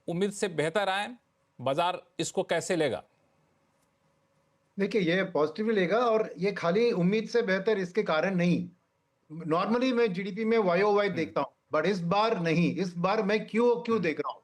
उम्मीद से बेहतर आए, बाजार इसको कैसे लेगा? देखिए, ये पॉजिटिव लेगा और ये खाली उम्मीद से बेहतर इसके कारण नहीं। नॉर्मली मैं जीडीपी में वाई ओ वाई देखता हूं, बट इस बार नहीं। इस बार मैं क्यू क्यू देख रहा हूं,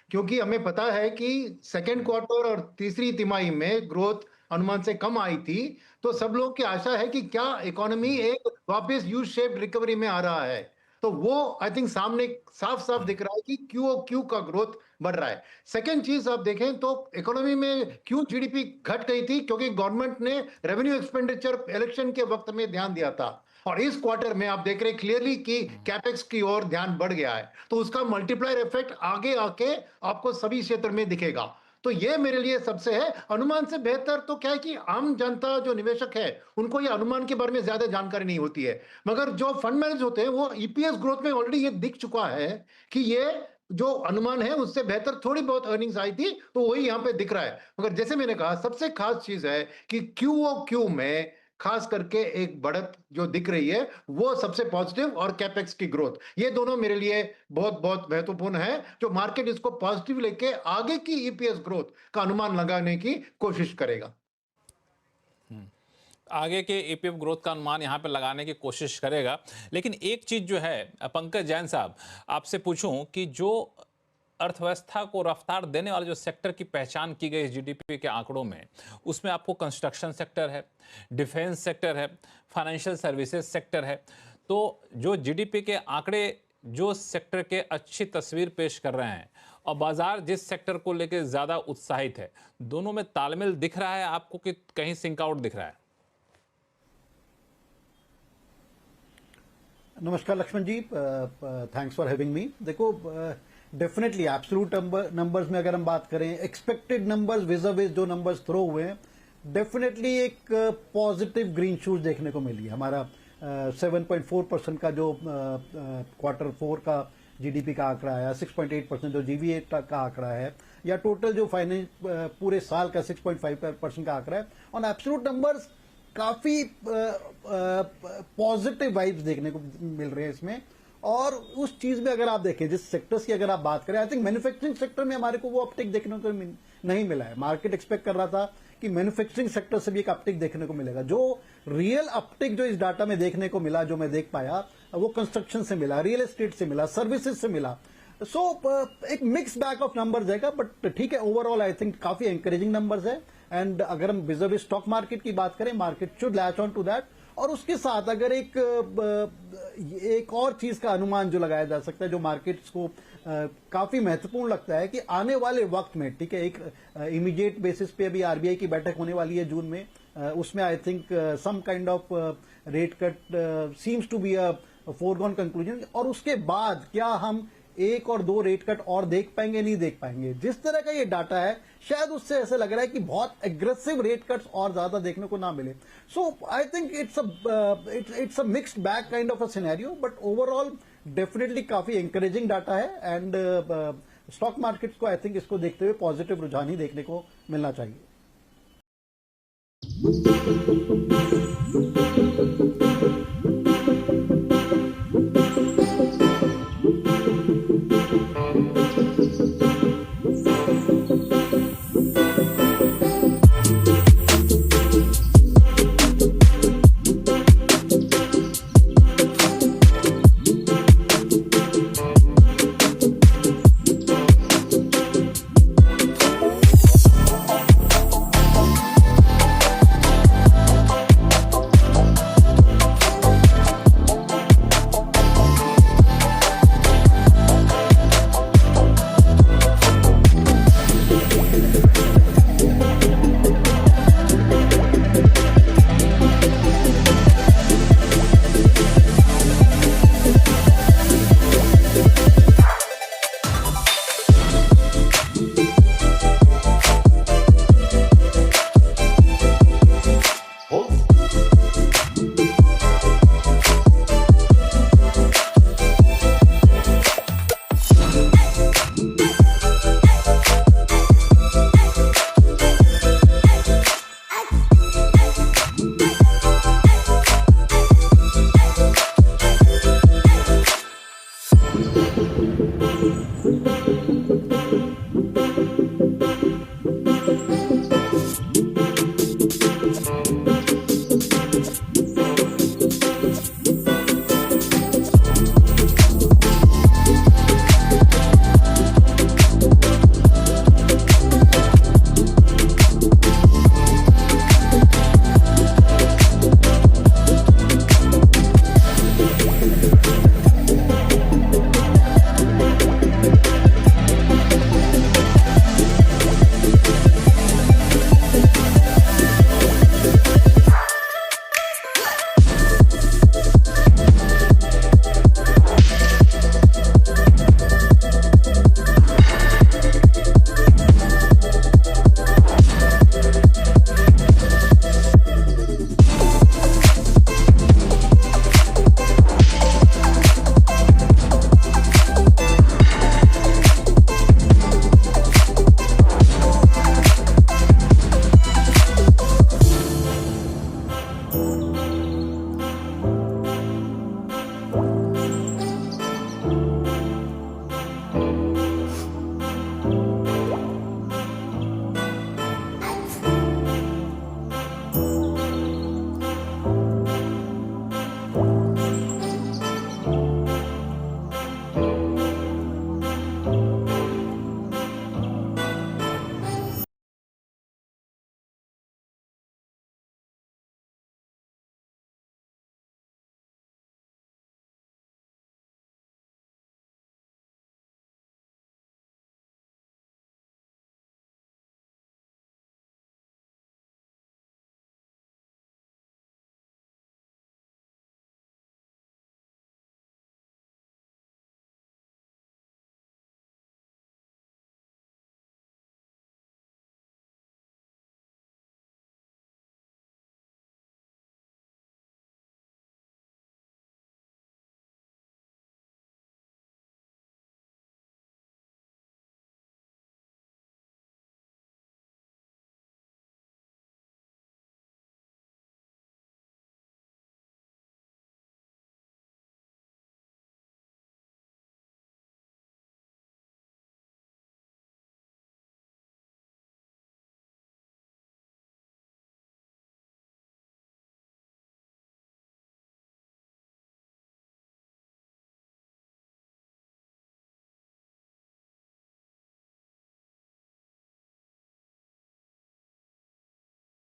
क्योंकि हमें पता है कि सेकेंड क्वार्टर और तीसरी तिमाही में ग्रोथ अनुमान से कम आई थी। तो सब लोग की आशा है कि क्या इकोनॉमी एक वापस यू शेप्ड रिकवरी में आ रहा है। तो वो आई थिंक सामने साफ साफ दिख रहा है कि क्यू क्यू का ग्रोथ बढ़ रहा है। सेकेंड चीज आप देखें तो इकोनॉमी में क्यों जीडीपी घट गई थी, क्योंकि गवर्नमेंट ने रेवेन्यू एक्सपेंडिचर इलेक्शन के वक्त में ध्यान दिया था, और इस क्वार्टर में आप देख रहे हैं क्लियरली कि कैपेक्स की ओर ध्यान बढ़ गया है। तो उसका मल्टीप्लायर इफेक्ट आगे आके आपको सभी क्षेत्र में दिखेगा। तो ये मेरे लिए सबसे है अनुमान से बेहतर। तो क्या है कि आम जनता जो निवेशक है उनको ये अनुमान के बारे में ज्यादा जानकारी नहीं होती है, मगर जो फंड मैनेजर होते हैं वो ईपीएस ग्रोथ में ऑलरेडी ये दिख चुका है कि ये जो अनुमान है उससे बेहतर थोड़ी बहुत अर्निंग्स आई थी, तो वही यहां पे दिख रहा है। मगर जैसे मैंने कहा, सबसे खास चीज है कि क्यू में खास करके एक बढ़त जो दिख रही है वो सबसे पॉजिटिव, और कैपेक्स की ग्रोथ, ये दोनों मेरे लिए बहुत बहुत महत्वपूर्ण है, जो मार्केट इसको पॉजिटिव लेके आगे की ईपीएस ग्रोथ का अनुमान लगाने की कोशिश करेगा। आगे के ईपीएफ ग्रोथ का अनुमान यहाँ पे लगाने की कोशिश करेगा। लेकिन एक चीज जो है पंकज जैन साहब, आपसे पूछूं कि जो अर्थव्यवस्था को रफ्तार देने वाले जो सेक्टर की पहचान की गई जीडीपी के आंकड़ों में, उसमें आपको कंस्ट्रक्शन सेक्टर है, डिफेंस सेक्टर है, फाइनेंशियल सर्विसेज सेक्टर है। तो जो जीडीपी के आंकड़े जो सेक्टर के अच्छी तस्वीर पेश कर रहे हैं और बाजार जिस सेक्टर को लेकर ज्यादा उत्साहित है, दोनों में तालमेल दिख रहा है आपको कि कहीं सिंक आउट दिख रहा है? नमस्कार लक्ष्मण जी, थैंक्स फॉर हैविंग मी। देखो, डेफिनेटली एब्सोल्यूट नंबर्स में अगर हम बात करें, एक्सपेक्टेड नंबर्स विज़ जो नंबर्स थ्रो हुए हैं, डेफिनेटली एक पॉजिटिव ग्रीन शूज देखने को मिली है। हमारा 7.4% का जो क्वार्टर 4 का जीडीपी का आंकड़ा आया, 6.8% जो जीवीए का आंकड़ा है, या टोटल जो फाइनेंस पूरे साल का 6.5% का आंकड़ा है, ऑन एब्सोल्यूट नंबर्स काफी पॉजिटिव वाइब्स देखने को मिल रहे हैं इसमें। और उस चीज में अगर आप देखें, जिस सेक्टर्स की अगर आप बात करें, आई थिंक मैन्युफैक्चरिंग सेक्टर में हमारे को वो अपटिक देखने को नहीं मिला है। मार्केट एक्सपेक्ट कर रहा था कि मैन्युफैक्चरिंग सेक्टर से भी एक अपटिक देखने को मिलेगा। जो रियल अपटिक जो इस डाटा में देखने को मिला, जो मैं देख पाया, वो कंस्ट्रक्शन से मिला, रियल एस्टेट से मिला, सर्विसेज से मिला। एक मिक्स बैग ऑफ नंबर्स है, बट ठीक है, ओवरऑल आई थिंक काफी एंकरेजिंग नंबर्स है। एंड अगर हम विज़ स्टॉक मार्केट की बात करें, market should latch on to that. और उसके साथ अगर एक और चीज का अनुमान जो लगाया जा सकता है, जो मार्केट्स को काफी महत्वपूर्ण लगता है, कि आने वाले वक्त में, ठीक है, एक इमीडिएट बेसिस पे अभी आरबीआई की बैठक होने वाली है जून में, उसमें I think some kind of rate cut seems to be a foregone conclusion. और उसके बाद क्या हम एक और दो रेट कट और देख पाएंगे, नहीं देख पाएंगे, जिस तरह का ये डाटा है, शायद उससे ऐसे लग रहा है कि बहुत एग्रेसिव रेट कट्स और ज्यादा देखने को ना मिले। So I think it's a mixed bag kind of a scenario, but overall definitely काफी एंकरेजिंग डाटा है। एंड स्टॉक मार्केट्स को आई थिंक इसको देखते हुए पॉजिटिव रुझान ही देखने को मिलना चाहिए।